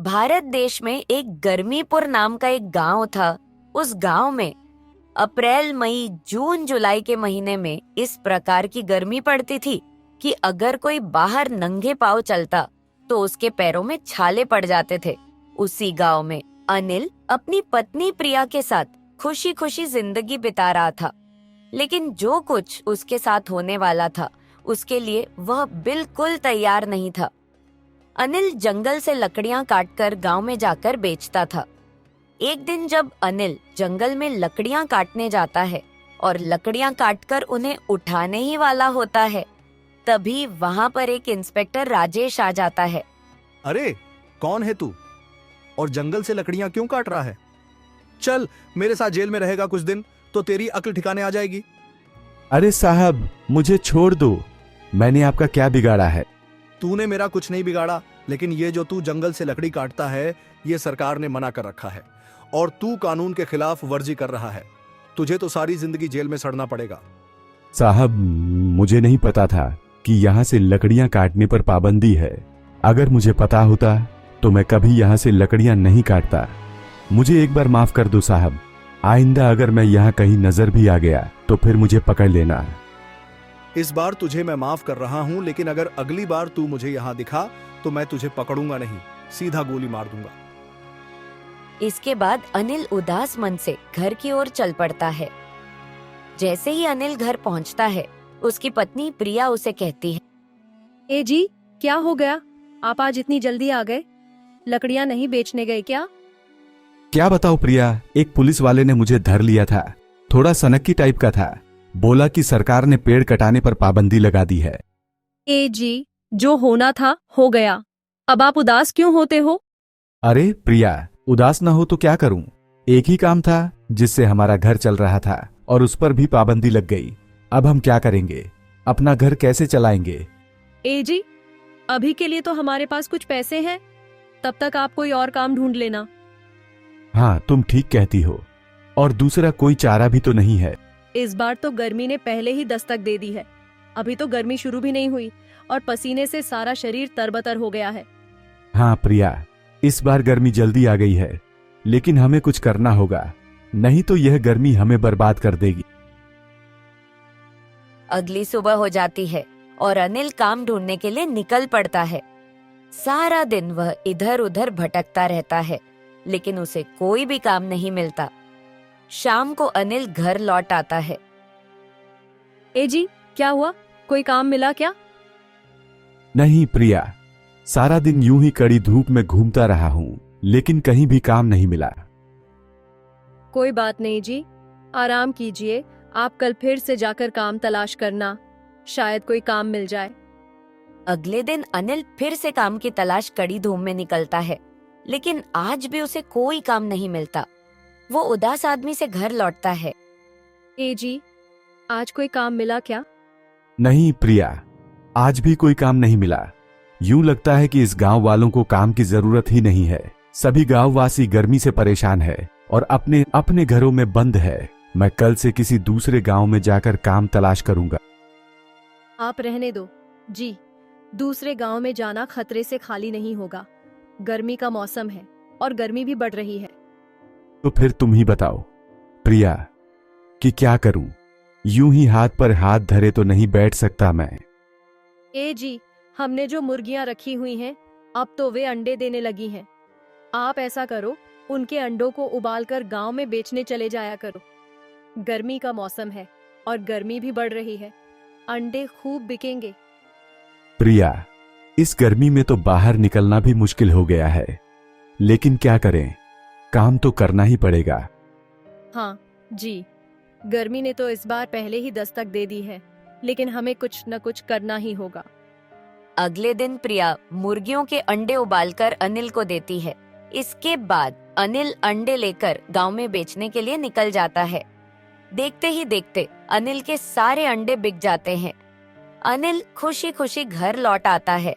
भारत देश में एक गर्मीपुर नाम का एक गांव था। उस गांव में अप्रैल, मई, जून, जुलाई के महीने में इस प्रकार की गर्मी पड़ती थी कि अगर कोई बाहर नंगे पांव चलता तो उसके पैरों में छाले पड़ जाते थे। उसी गांव में अनिल अपनी पत्नी प्रिया के साथ खुशी खुशी जिंदगी बिता रहा था, लेकिन जो कुछ उसके साथ होने वाला था उसके लिए वह बिल्कुल तैयार नहीं था। अनिल जंगल से लकड़ियां काटकर गांव में जाकर बेचता था। एक दिन जब अनिल जंगल में लकड़ियां काटने जाता है और लकड़ियां काटकर उन्हें उठाने ही वाला होता है, तभी वहां पर एक इंस्पेक्टर राजेश आ जाता है। अरे कौन है तू और जंगल से लकड़ियां क्यों काट रहा है? चल मेरे साथ जेल में रहेगा कुछ दिन तो तेरी अक्ल ठिकाने आ जाएगी। अरे साहब, मुझे छोड़ दो। मैंने आपका क्या बिगाड़ा है? तूने मेरा कुछ नहीं बिगाड़ा, लेकिन ये जो तू जंगल से लकड़ी काटता है ये सरकार ने मना कर रखा है और तू कानून के खिलाफ वर्जी कर रहा है। तुझे तो सारी जिंदगी जेल में सड़ना पड़ेगा। साहब, मुझे नहीं पता था कि यहाँ से लकड़ियां काटने पर पाबंदी है। अगर मुझे पता होता तो मैं कभी यहाँ से लकड़ियां नहीं काटता। मुझे एक बार माफ कर दो साहब। आइंदा अगर मैं यहाँ कहीं नजर भी आ गया तो फिर मुझे पकड़ लेना। इस बार तुझे मैं माफ कर रहा हूं, लेकिन अगर अगली बार तू मुझे यहाँ दिखा तो मैं तुझे पकड़ूंगा नहीं, सीधा गोली मार दूंगा। इसके बाद अनिल उदास मन से घर की ओर चल पड़ता है। जैसे ही अनिल घर पहुंचता है, उसकी पत्नी प्रिया उसे कहती है, ए जी, क्या हो गया? आप आज इतनी जल्दी आ गए? लकड़ियां नहीं बेचने गए क्या? क्या बताओ प्रिया, एक पुलिस वाले ने मुझे धर लिया था। थोड़ा सनक्की टाइप का था। बोला कि सरकार ने पेड़ कटाने पर पाबंदी लगा दी है। ए जी, जो होना था हो गया। अब आप उदास क्यों होते हो? अरे प्रिया, उदास न हो तो क्या करूं? एक ही काम था जिससे हमारा घर चल रहा था और उस पर भी पाबंदी लग गई। अब हम क्या करेंगे? अपना घर कैसे चलाएंगे? ए जी, अभी के लिए तो हमारे पास कुछ पैसे हैं, तब तक आप कोई और काम ढूंढ लेना। हाँ, तुम ठीक कहती हो। और दूसरा कोई चारा भी तो नहीं है। इस बार तो गर्मी ने पहले ही दस्तक दे दी है। अभी तो गर्मी शुरू भी नहीं हुई और पसीने से सारा शरीर तरबतर हो गया है। हाँ प्रिया, इस बार गर्मी जल्दी आ गई है, लेकिन हमें कुछ करना होगा, नहीं तो यह गर्मी हमें बर्बाद कर देगी। अगली सुबह हो जाती है और अनिल काम ढूंढने के लिए निकल पड़ता है। सारा दिन वह इधर उधर भटकता रहता है, लेकिन उसे कोई भी काम नहीं मिलता। शाम को अनिल घर लौट आता है। ए जी, क्या हुआ? कोई काम मिला क्या? नहीं प्रिया, सारा दिन यूं ही कड़ी धूप में घूमता रहा हूं, लेकिन कहीं भी काम नहीं मिला। कोई बात नहीं जी, आराम कीजिए। आप कल फिर से जाकर काम तलाश करना, शायद कोई काम मिल जाए। अगले दिन अनिल फिर से काम की तलाश कड़ी धूप में निकलता है, लेकिन आज भी उसे कोई काम नहीं मिलता। वो उदास आदमी से घर लौटता है। ए जी, आज कोई काम मिला क्या? नहीं प्रिया, आज भी कोई काम नहीं मिला। यूं लगता है कि इस गांव वालों को काम की जरूरत ही नहीं है। सभी गांववासी गर्मी से परेशान है और अपने अपने घरों में बंद है। मैं कल से किसी दूसरे गांव में जाकर काम तलाश करूंगा। आप रहने दो जी, दूसरे गांव में जाना खतरे से खाली नहीं होगा। गर्मी का मौसम है और गर्मी भी बढ़ रही है। तो फिर तुम ही बताओ प्रिया कि क्या करूं? यूं ही हाथ पर हाथ धरे तो नहीं बैठ सकता मैं। ए जी, हमने जो मुर्गियां रखी हुई हैं, अब तो वे अंडे देने लगी हैं। आप ऐसा करो, उनके अंडों को उबालकर गांव में बेचने चले जाया करो। गर्मी का मौसम है और गर्मी भी बढ़ रही है, अंडे खूब बिकेंगे। प्रिया, इस गर्मी में तो बाहर निकलना भी मुश्किल हो गया है, लेकिन क्या करें, काम तो करना ही पड़ेगा। हाँ जी, गर्मी ने तो इस बार पहले ही दस्तक दे दी है, लेकिन हमें कुछ न कुछ करना ही होगा। अगले दिन प्रिया मुर्गियों के अंडे उबालकर अनिल को देती है। इसके बाद अनिल अंडे लेकर गांव में बेचने के लिए निकल जाता है। देखते ही देखते अनिल के सारे अंडे बिक जाते हैं। अनिल खुशी खुशी घर लौट आता है।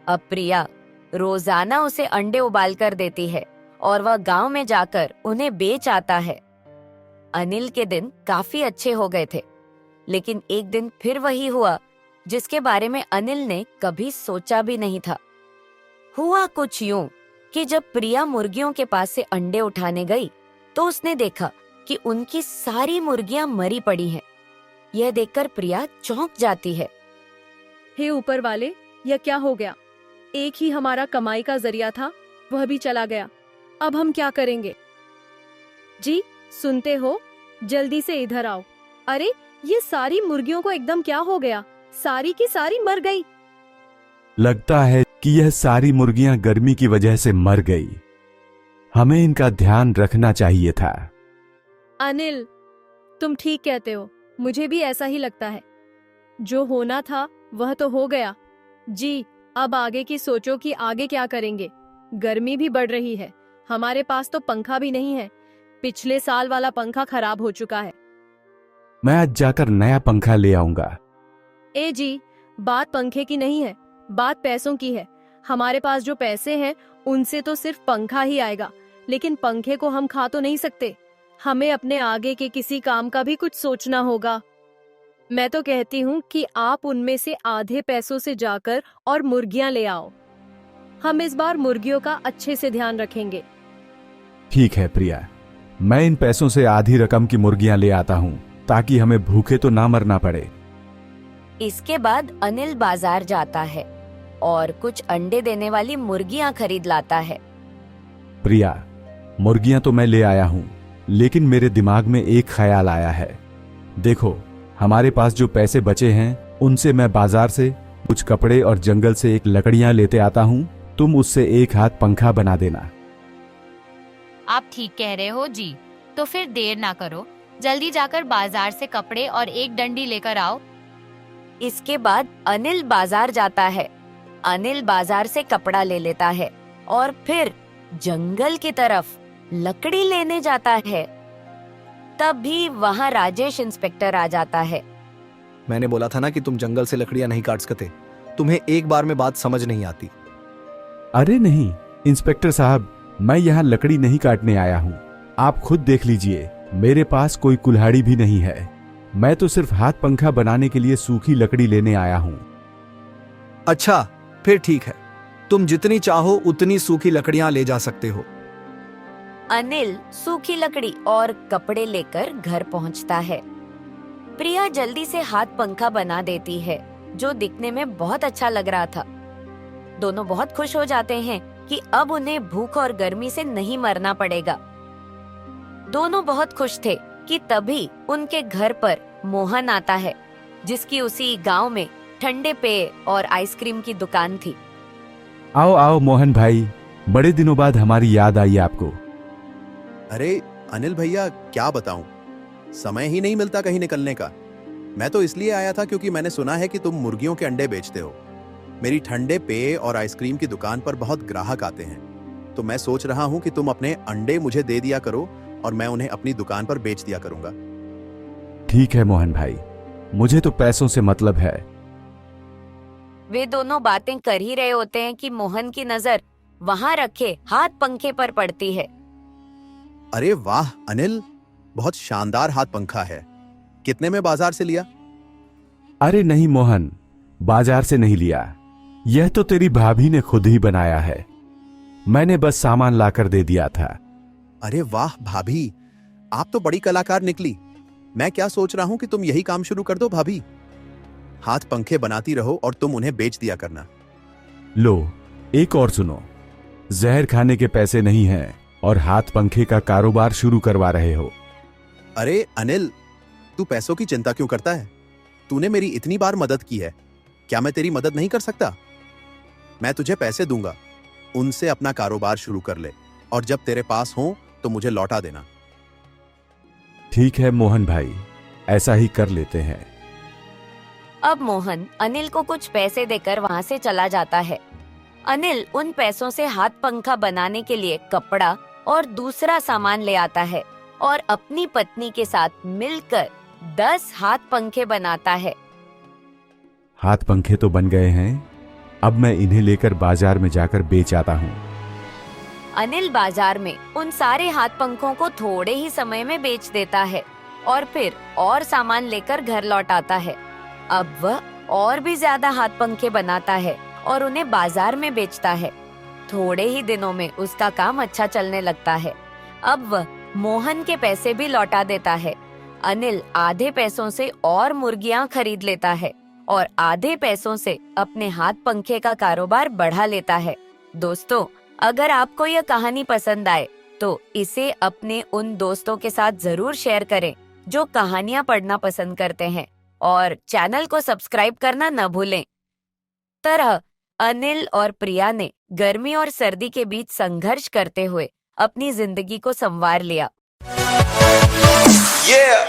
अब प्रिया रोजाना उसे अंडे उबाल कर देती है और वह गांव में जाकर उन्हें बेच आता है। अनिल के दिन काफी अच्छे हो गए थे, लेकिन एक दिन फिर वही हुआ जिसके बारे में अनिल ने कभी सोचा भी नहीं था। हुआ कुछ यूं कि जब प्रिया मुर्गियों के पास से अंडे उठाने गई तो उसने देखा कि उनकी सारी मुर्गियां मरी पड़ी हैं। यह देखकर प्रिया चौंक जाती है। हे ऊपर वाले, यह क्या हो गया? एक ही हमारा कमाई का जरिया था, वह भी चला गया। अब हम क्या करेंगे? जी सुनते हो, जल्दी से इधर आओ। अरे ये सारी मुर्गियों को एकदम क्या हो गया? सारी की सारी मर गई। लगता है कि यह सारी मुर्गियां गर्मी की वजह से मर गई। हमें इनका ध्यान रखना चाहिए था। अनिल, तुम ठीक कहते हो, मुझे भी ऐसा ही लगता है। जो होना था वह तो हो गया। जी अब आगे की सोचो कि आगे क्या करेंगे। गर्मी भी बढ़ रही है, हमारे पास तो पंखा भी नहीं है। पिछले साल वाला पंखा खराब हो चुका है। मैं आज जाकर नया पंखा ले आऊंगा। ए जी, बात पंखे की नहीं है, बात पैसों की है। हमारे पास जो पैसे हैं उनसे तो सिर्फ पंखा ही आएगा, लेकिन पंखे को हम खा तो नहीं सकते। हमें अपने आगे के किसी काम का भी कुछ सोचना होगा। मैं तो कहती हूँ कि आप उनमें से आधे पैसों से जाकर और मुर्गियां ले आओ। हम इस बार मुर्गियों का अच्छे से ध्यान रखेंगे। ठीक है प्रिया, मैं इन पैसों से आधी रकम की मुर्गियां ले आता हूं ताकि हमें भूखे तो ना मरना पड़े। इसके बाद अनिल बाजार जाता है और कुछ अंडे देने वाली मुर्गियां खरीद लाता है। प्रिया, मुर्गियां तो मैं ले आया हूं, लेकिन मेरे दिमाग में एक ख्याल आया है। देखो, हमारे पास जो पैसे बचे हैं उनसे मैं बाजार से कुछ कपड़े और जंगल से एक लकड़ियां लेते आता हूं। तुम उससे एक हाथ पंखा बना देना। आप ठीक कह रहे हो जी। तो फिर देर ना करो, जल्दी जाकर बाजार से कपड़े और एक डंडी लेकर आओ। इसके बाद अनिल बाजार जाता है। अनिल बाजार से कपड़ा ले लेता है और फिर जंगल की तरफ लकड़ी लेने जाता है। तब भी वहाँ राजेश इंस्पेक्टर आ जाता है। मैंने बोला था ना कि तुम जंगल से लकड़ियां नहीं काट सकते। तुम्हें एक बार में बात समझ नहीं आती। अरे नहीं इंस्पेक्टर साहब, मैं यहाँ लकड़ी नहीं काटने आया हूँ। आप खुद देख लीजिए, मेरे पास कोई कुल्हाड़ी भी नहीं है। मैं तो सिर्फ हाथ पंखा बनाने के लिए सूखी लकड़ी लेने आया हूँ। अच्छा फिर ठीक है, तुम जितनी चाहो उतनी सूखी लकड़ियां ले जा सकते हो। अनिल सूखी लकड़ी और कपड़े लेकर घर पहुंचता है। प्रिया जल्दी से हाथ पंखा बना देती है, जो दिखने में बहुत अच्छा लग रहा था। दोनों बहुत खुश हो जाते हैं कि अब उन्हें भूख और गर्मी से नहीं मरना पड़ेगा। दोनों बहुत खुश थे कि तभी उनके घर पर मोहन आता है, जिसकी उसी गांव में ठंडे पेय और आइसक्रीम की दुकान थी। आओ आओ मोहन भाई, बड़े दिनों बाद हमारी याद आई आपको। अरे अनिल भैया, क्या बताऊं, समय ही नहीं मिलता कहीं निकलने का। मैं तो इसलिए आया था क्योंकि मैंने सुना है कि तुम मुर्गियों के अंडे बेचते हो। मेरी ठंडे पेय और आइसक्रीम की दुकान पर बहुत ग्राहक आते हैं, तो मैं सोच रहा हूं कि तुम अपने अंडे मुझे दे दिया करो और मैं उन्हें अपनी दुकान पर बेच दिया करूंगा। ठीक है मोहन भाई, मुझे तो पैसों से मतलब है। वे दोनों बातें कर ही रहे होते हैं कि मोहन की नजर वहाँ रखे हाथ पंखे पर पड़ती है। अरे वाह अनिल, बहुत शानदार हाथ पंखा है। कितने में बाजार से लिया? अरे नहीं मोहन, बाजार से नहीं लिया। यह तो तेरी भाभी ने खुद ही बनाया है। मैंने बस सामान लाकर दे दिया था। अरे वाह भाभी, आप तो बड़ी कलाकार निकली। मैं क्या सोच रहा हूं कि तुम यही काम शुरू कर दो भाभी। हाथ पंखे बनाती रहो और तुम उन्हें बेच दिया करना। लो, एक और सुनो। जहर खाने के पैसे नहीं हैं और हाथ पंखे का कारोबार शुरू करवा रहे हो। अरे अनिल, तू पैसों की चिंता क्यों करता है? तूने मेरी इतनी बार मदद की है, क्या मैं तेरी मदद नहीं कर सकता? मैं तुझे पैसे दूंगा, उनसे अपना कारोबार शुरू कर ले और जब तेरे पास हो तो मुझे लौटा देना। ठीक है मोहन भाई, ऐसा ही कर लेते हैं। अब मोहन अनिल को कुछ पैसे देकर वहाँ से चला जाता है। अनिल उन पैसों से हाथ पंखा बनाने के लिए कपड़ा और दूसरा सामान ले आता है और अपनी पत्नी के साथ मिलकर 10 हाथ पंखे बनाता है। हाथ पंखे तो बन गए हैं, अब मैं इन्हें लेकर बाजार में जाकर बेच आता हूँ। अनिल बाजार में उन सारे हाथ पंखों को थोड़े ही समय में बेच देता है और फिर और सामान लेकर घर लौट आता है। अब वह और भी ज्यादा हाथ पंखे बनाता है और उन्हें बाजार में बेचता है। थोड़े ही दिनों में उसका काम अच्छा चलने लगता है। अब वह मोहन के पैसे भी लौटा देता है। अनिल आधे पैसों से और मुर्गियां खरीद लेता है और आधे पैसों से अपने हाथ पंखे का कारोबार बढ़ा लेता है। दोस्तों, अगर आपको यह कहानी पसंद आए तो इसे अपने उन दोस्तों के साथ जरूर शेयर करें जो कहानियां पढ़ना पसंद करते हैं, और चैनल को सब्सक्राइब करना न भूलें। तरह अनिल और प्रिया ने गर्मी और सर्दी के बीच संघर्ष करते हुए अपनी जिंदगी को संवार लिया। Yeah.